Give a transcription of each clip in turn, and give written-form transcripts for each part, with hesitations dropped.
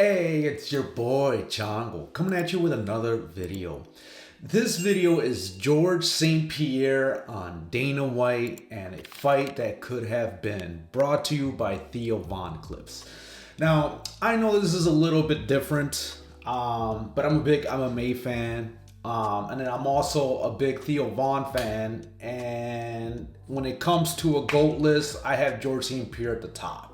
Hey, it's your boy Chongo coming at you with another video. This video is George St-Pierre on Dana White and a fight that could have been, brought to you by Theo Von Clips. Now, I know this is a little bit different, but I'm a big MMA fan. And then I'm also a big Theo Von fan. And when it comes to a GOAT list, I have George St-Pierre at the top.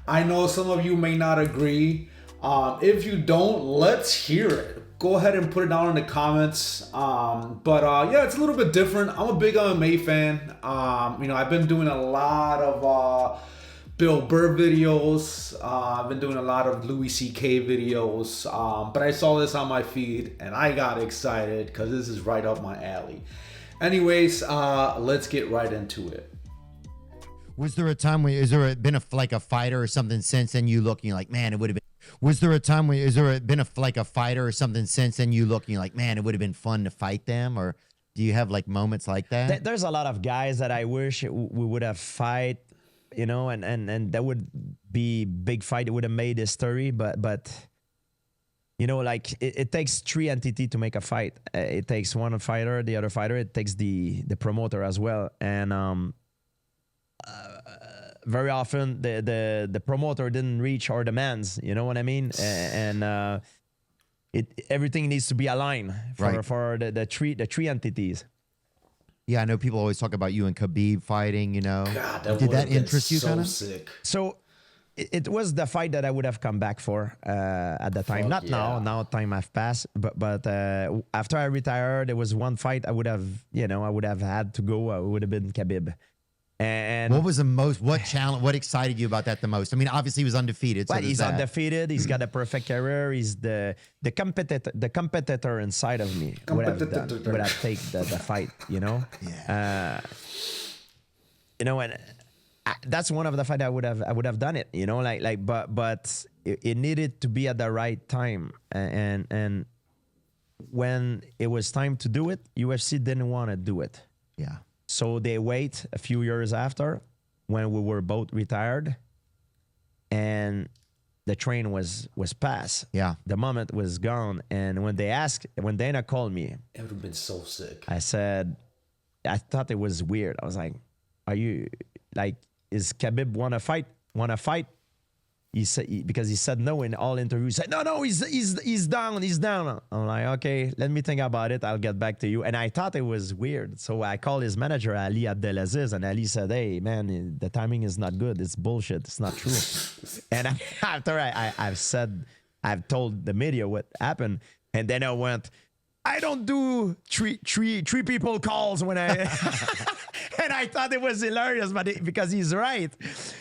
I know some of you may not agree. If you don't, let's hear it. Go ahead and put it down in the comments. Yeah, it's a little bit different. I'm a big MMA fan. I've been doing a lot of Bill Burr videos. I've been doing a lot of Louis C.K. videos. But I saw this on my feed and I got excited because this is right up my alley. Anyways, let's get right into it. Was there a time when, is there been a fighter or something since then you look and you're like, man, it would have been, was there a time when, is there been a fighter or something since then you look and you're like, man, it would have been fun to fight them? Or do you have like moments like that? There's a lot of guys that I wish we would have fight, and that would be big fight. It would have made history, but like it takes three entities to make a fight. It takes one fighter, the other fighter. It takes the promoter as well, and very often the promoter didn't reach our demands. You know what I mean? And everything needs to be aligned for the three entities. Yeah, I know people always talk about you and Khabib fighting. God, did that interest you kind of? Sick. So it was the fight that I would have come back for at the time. Not now. Now time have passed. But after I retired, there was one fight I would have had to go. It would have been Khabib. And what was what excited you about that the most? I mean, obviously he was undefeated. So he's undefeated. He's got a perfect career. He's the competitor inside of me. Would have taken the fight, Yeah. And that's one of the fight I would have done it, but it needed to be at the right time. And when it was time to do it, UFC didn't want to do it. Yeah. So they wait a few years after when we were both retired and the train was passed. Yeah. The moment was gone. And when Dana called me, It would have been so sick. I thought it was weird. I was like, is Khabib want to fight? He said, because he said no in all interviews. He said, no, he's down. I'm like, okay, let me think about it. I'll get back to you. And I thought it was weird. So I called his manager, Ali Abdelaziz, and Ali said, hey, man, the timing is not good. It's bullshit. It's not true. And after I've told the media what happened. And then I went, I don't do three people calls when I... And I thought it was hilarious, because he's right.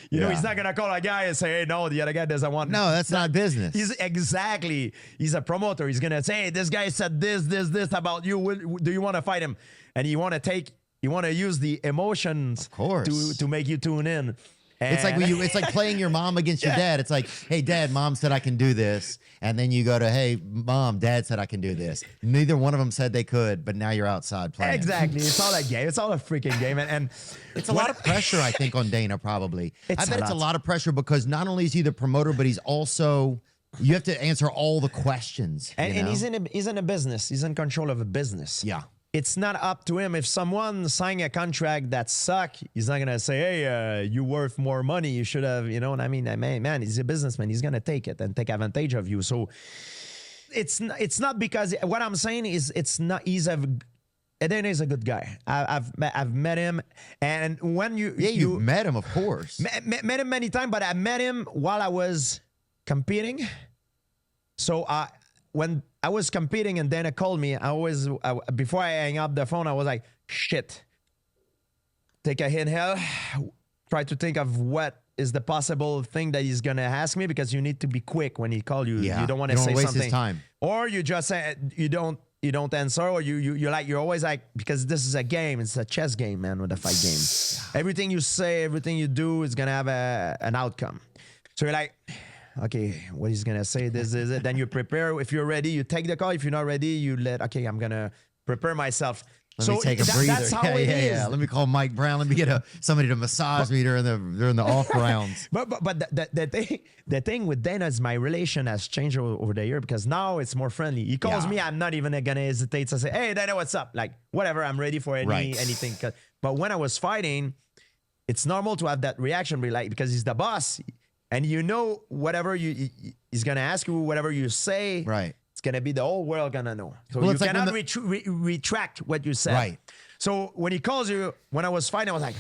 He's not going to call a guy and say, hey, no, the other guy doesn't want... No, that's not business. He's a promoter. He's going to say, hey, this guy said this about you. Do you want to fight him? And you want to use the emotions of course. to make you tune in. It's like it's like playing your mom against your dad. It's like, hey, Dad, Mom said I can do this. And then you go to, hey, Mom, Dad said I can do this. Neither one of them said they could, but now you're outside playing. Exactly. It's all a game. It's all a freaking game. And it's a lot of pressure, I think, on Dana, probably. I bet it's a lot of pressure because not only is he the promoter, but he's also, you have to answer all the questions. And he's in a business. He's in control of a business. Yeah. It's not up to him. If someone sign a contract that suck, he's not gonna say, "Hey, you worth more money. You should have." You know what I mean? Man, he's a businessman. He's gonna take it and take advantage of you. So it's not because what I'm saying is it's not. Edena is a good guy. I've met him, and when you've met him, of course, met him many times. But I met him while I was competing. So when I was competing and Dana called me, before I hang up the phone, I was like, shit. Take a inhale, try to think of what is the possible thing that he's going to ask me, because you need to be quick when he calls you. Yeah. You don't want to say waste something. His time. Or you just say, you don't answer, or you're always like, because this is a game. It's a chess game, man, with a fight game. Everything you say, everything you do is going to have an outcome. So you're like, okay, what he's gonna say, this is it. Then you prepare. If you're ready, you take the call. If you're not ready, I'm gonna prepare myself. Let me So take a that- breather. that's how it is. Let me call Mike Brown. Let me get somebody to massage me during the off rounds. But the thing with Dana is my relation has changed over the year because now it's more friendly. He calls Yeah. me, I'm not even gonna hesitate to say, "Hey, Dana, what's up?" Like whatever, I'm ready for Right. anything. But when I was fighting, it's normal to have that reaction, be like, because he's the boss, and you know whatever he's gonna ask you, whatever you say, Right. it's gonna be the whole world gonna know. So Well, you it's like cannot when retract what you said. Right. So when he calls you, when I was fighting, I was like,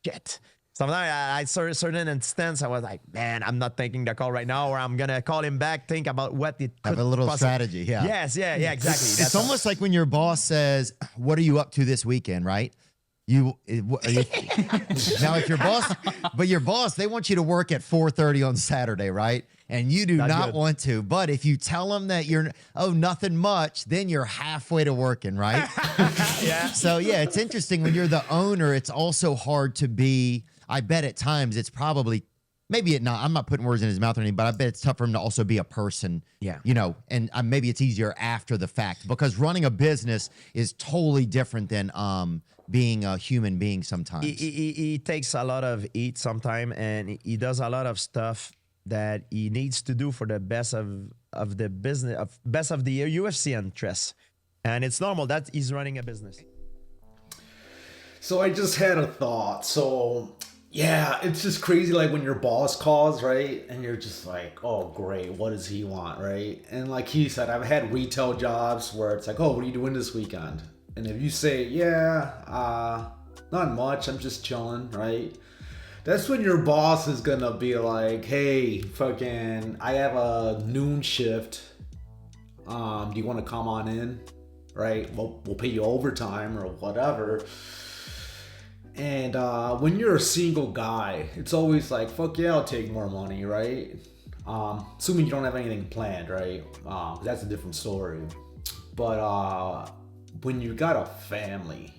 shit. Sometimes I saw a certain instance, I was like, man, I'm not taking the call right now, or I'm gonna call him back, think about what it could Have a little possibly- strategy. Yeah. Yes, yeah, exactly. It's almost like when your boss says, "What are you up to this weekend?" Right? Now, if your boss, but your boss, they want you to work at 4:30 on Saturday, right? And you do not good. want to. But if you tell them that you're, nothing much, then you're halfway to working, right? yeah. So yeah, it's interesting when you're the owner. It's also hard to be. I bet at times it's probably. Maybe it not. I'm not putting words in his mouth or anything, but I bet it's tough for him to also be a person. Yeah. You know, and maybe it's easier after the fact because running a business is totally different than being a human being sometimes. He takes a lot of heat sometimes, and he does a lot of stuff that he needs to do for the best of the business, best of the UFC interests. And it's normal that he's running a business. So I just had a thought. So yeah, it's just crazy. Like when your boss calls, right? And you're just like, oh, great. What does he want, right? And like he said, I've had retail jobs where it's like, oh, what are you doing this weekend? And if you say, yeah, not much. I'm just chilling, right? That's when your boss is gonna be like, hey, fucking, I have a noon shift. Do you want to come on in? Right? We'll pay you overtime or whatever. And when you're a single guy, it's always like, fuck yeah, I'll take more money, right? Assuming you don't have anything planned, right? That's a different story. But when you got a family,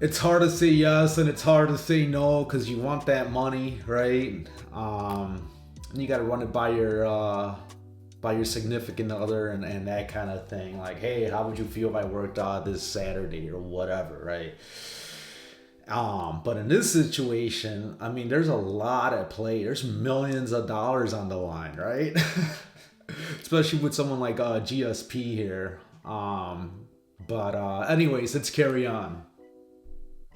it's hard to say yes and it's hard to say no because you want that money, right? And you got to run it by your significant other and that kind of thing. Like, hey, how would you feel if I worked this Saturday or whatever, right? But in this situation, I mean, there's a lot at play. There's millions of dollars on the line, right? Especially with someone like GSP here. But anyways, let's carry on.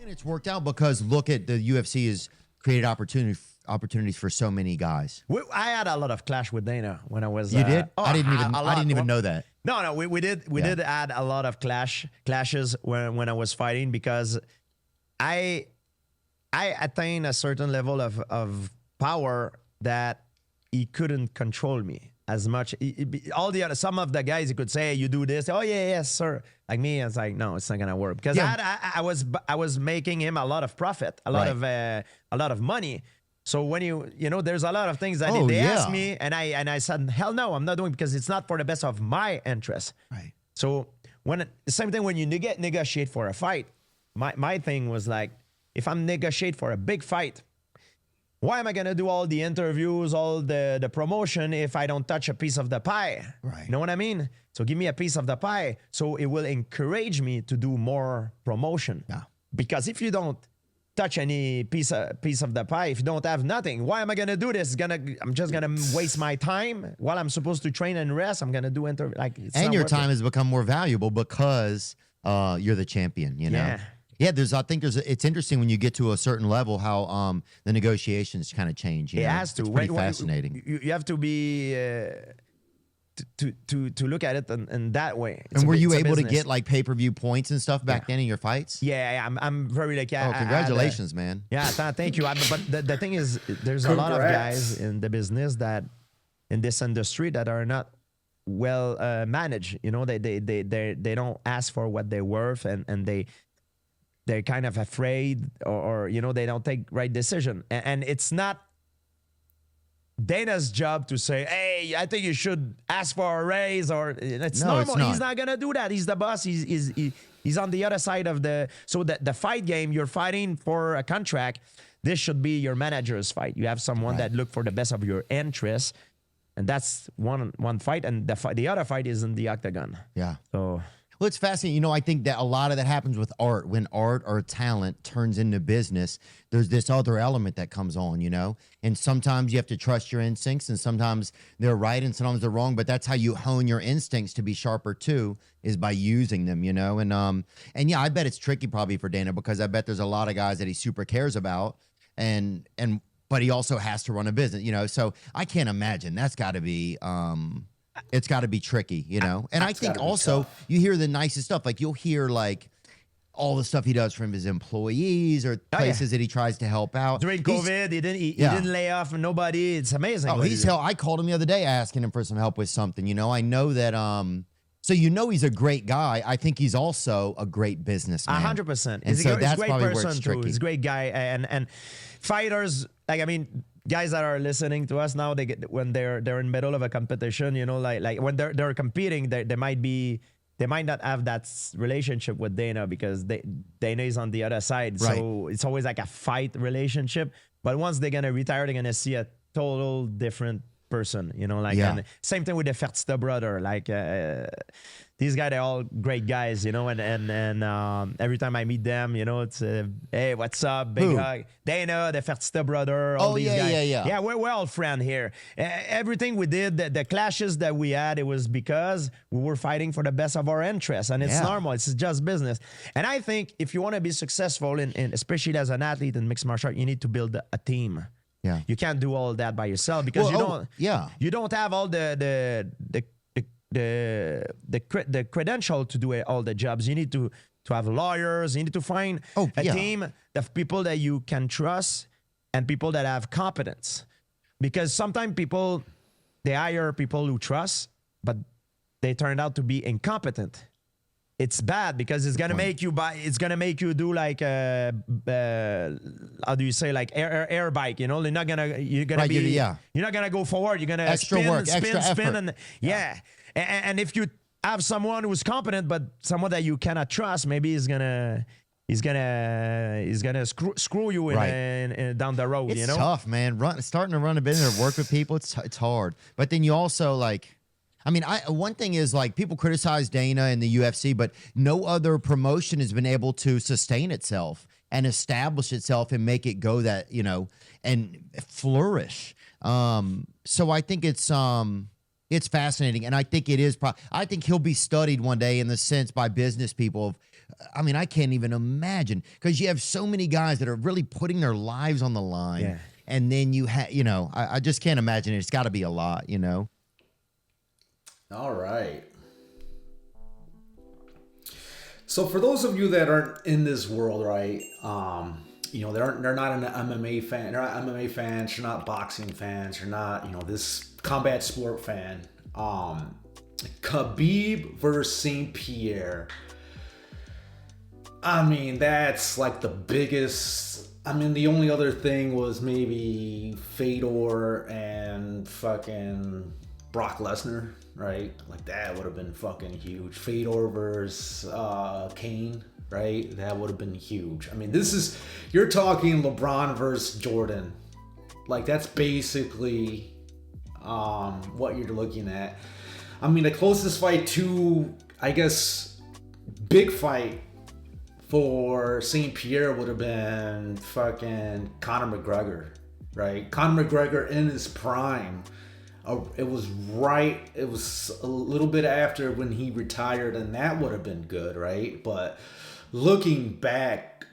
And it's worked out because look at the UFC has created opportunities for so many guys. I had a lot of clash with Dana when I was. You did? Oh, I didn't even know that. No, we did add a lot of clashes when I was fighting because I attained a certain level of power that he couldn't control me as much. Some of the guys, he could say, you do this. Oh yeah, yes, sir. Like me, it's like, no, it's not gonna work because I was making him a lot of profit, a lot of money. So when there's a lot of things that they asked me, and I said, hell no, I'm not doing because it's not for the best of my interest. Right. So the same thing when you negotiate for a fight, my thing was like, if I'm negotiate for a big fight, why am I gonna do all the interviews, all the promotion if I don't touch a piece of the pie? Right. You know what I mean? So give me a piece of the pie, so it will encourage me to do more promotion. Yeah. Because if you don't touch any piece of the pie, if you don't have nothing, why am I gonna do this? I'm just gonna waste my time while I'm supposed to train and rest. I'm gonna do interview and your time has become more valuable because you're the champion. You know. Yeah. It's interesting when you get to a certain level how the negotiations kind of change. It has to. It's pretty fascinating. You have to be to look at it in that way. And were you able to get like pay-per-view points and stuff back then in your fights? Yeah, I'm very lucky. Oh, congratulations, man. Yeah, thank you. But the thing is, there's a lot of guys in the business that in this industry that are not well managed. You know, they don't ask for what they're worth, and they're kind of afraid, or they don't take right decision, and it's not Dana's job to say, hey, I think you should ask for a raise, or it's normal. It's not. He's not gonna do that. He's the boss. He's on the other side of the fight game. You're fighting for a contract. This should be your manager's fight. You have someone that look for the best of your interests, and that's one fight, and the other fight is in the octagon. Yeah. So Well, it's fascinating. You know, I think that a lot of that happens with art. When art or talent turns into business, there's this other element that comes on, you know? And sometimes you have to trust your instincts, and sometimes they're right and sometimes they're wrong. But that's how you hone your instincts to be sharper too, is by using them, you know? And yeah, I bet it's tricky probably for Dana, because I bet there's a lot of guys that he super cares about, and but he also has to run a business, you know? So I can't imagine that's gotta be it's got to be tricky, you know? And I It's think gotta be also tough. you hear the nicest stuff. Like you'll hear like all the stuff he does from his employees or yeah. places that he tries to help out. During He's- COVID, he Yeah. didn't lay off nobody. It's amazing. Oh, what he he's did. hell. I called him the other day asking him for some help with something. You know, I know that so you know he's a great guy. I think he's also a great businessman. 100%. And He's so a that's great probably where person it's too. tricky. He's a great guy, and fighters, like, I mean, guys that are listening to us now, they get when they're in the middle of a competition, you know, like when they're competing, they might not have that relationship with Dana, because Dana is on the other side. Right. So it's always like a fight relationship. But once they're gonna retire, they're gonna see a total different person, you know, like, Yeah. and same thing with the Fertitta brother, like these guys, they're all great guys, you know, and every time I meet them, you know, it's hey, what's up, big Who? hug. Dana, the Fertitta brother, all Oh, these yeah, guys. yeah. Yeah, we're all friends here. Everything we did, the clashes that we had, it was because we were fighting for the best of our interests, and it's Yeah. normal. It's just business. And I think if you want to be successful, in especially as an athlete in mixed martial art, you need to build a team. Yeah. You can't do all that by yourself, because Well, you oh, don't. yeah. You don't have all the credential to do all the jobs. You need to have lawyers. You need to find Oh, a yeah. team of people that you can trust and people that have competence. Because sometimes people, they hire people who trust, but they turned out to be incompetent. It's bad, because it's gonna make you buy. It's gonna make you do like how do you say, like air bike? You know, you're not gonna. You're gonna Right, be. yeah. You're not gonna go forward. You're gonna Extra spin, work, spin, extra spin, effort. and yeah. And if you have someone who's competent, but someone that you cannot trust, maybe he's gonna screw you Right. in down the road. It's you know. tough, man. Starting to run a business or work with people, it's hard. But then you also like, I mean, one thing is like people criticize Dana and the UFC, but no other promotion has been able to sustain itself and establish itself and make it go that, you know, and flourish. So I think it's fascinating, and I think it is. I think he'll be studied one day in the sense by business people. I mean, I can't even imagine, because you have so many guys that are really putting their lives on the line, Yeah. and then you have, you know, I just can't imagine it. It's got to be a lot, you know. All right. So for those of you that aren't in this world, right? You know, they're not an MMA fan. They're not MMA fans. They're not boxing fans. They're not, you know, this combat sport fan. Khabib versus St-Pierre. I mean, that's like the biggest. I mean, the only other thing was maybe Fedor and fucking Brock Lesnar, right? Like that would have been fucking huge. Fedor versus Kane, right? That would have been huge. I mean, you're talking LeBron versus Jordan. Like that's basically what you're looking at. I mean, the closest fight to, I guess, big fight for St-Pierre would have been fucking Conor McGregor, right? Conor McGregor in his prime. It was a little bit after when he retired, and that would have been good, right? But looking back,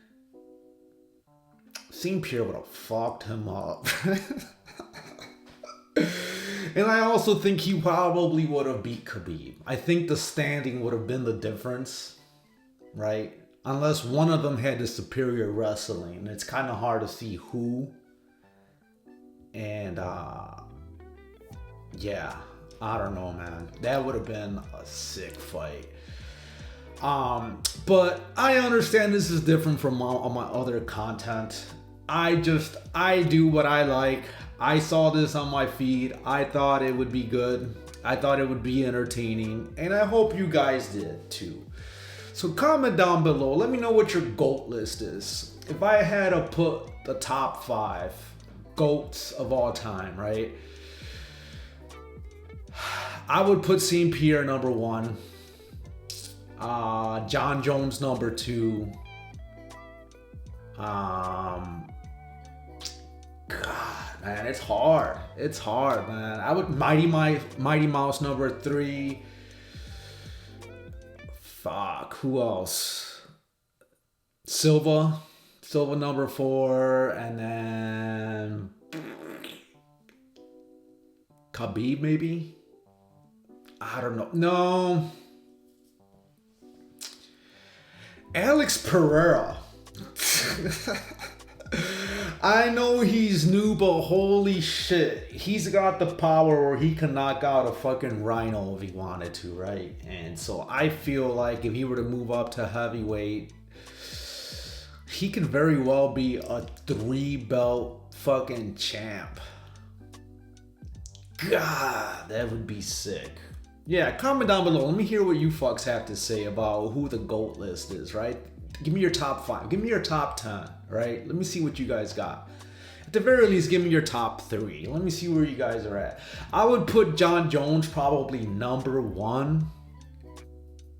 St-Pierre would have fucked him up. And I also think he probably would have beat Khabib. I think the standing would have been the difference, right? Unless one of them had the superior wrestling. It's kind of hard to see who. And yeah, I don't know, man. That would have been a sick fight. But I understand this is different from all my other content. I do what I like. I saw this on my feed. I thought it would be good. I thought it would be entertaining. And I hope you guys did too. So comment down below. Let me know what your GOAT list is. If I had to put the top 5 GOATs of all time, right? I would put St-Pierre number 1. John Jones number 2. God, man, it's hard. It's hard, man. I would Mighty Mouse number 3. Fuck, who else? Silva number 4, and then Khabib maybe. I don't know. No, Alex Pereira. I know he's new, but holy shit, he's got the power where he can knock out a fucking rhino if he wanted to, right? And so I feel like if he were to move up to heavyweight, he could very well be a 3-belt fucking champ. God, that would be sick. Yeah, comment down below. Let me hear what you fucks have to say about who the GOAT list is, right? Give me your top 5. Give me your top 10, right? Let me see what you guys got. At the very least, give me your top 3. Let me see where you guys are at. I would put John Jones probably number 1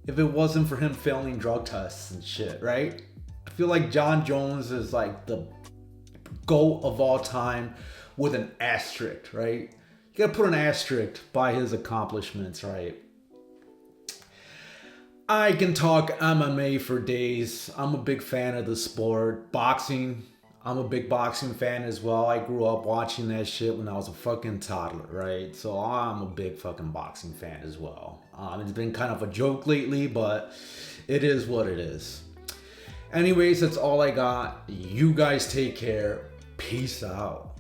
if it wasn't for him failing drug tests and shit, right? I feel like John Jones is like the GOAT of all time with an asterisk, right? You gotta put an asterisk by his accomplishments, right? I can talk MMA for days. I'm a big fan of the sport. Boxing, I'm a big boxing fan as well. I grew up watching that shit when I was a fucking toddler, right? So I'm a big fucking boxing fan as well. It's been kind of a joke lately, but it is what it is. Anyways, that's all I got. You guys take care. Peace out.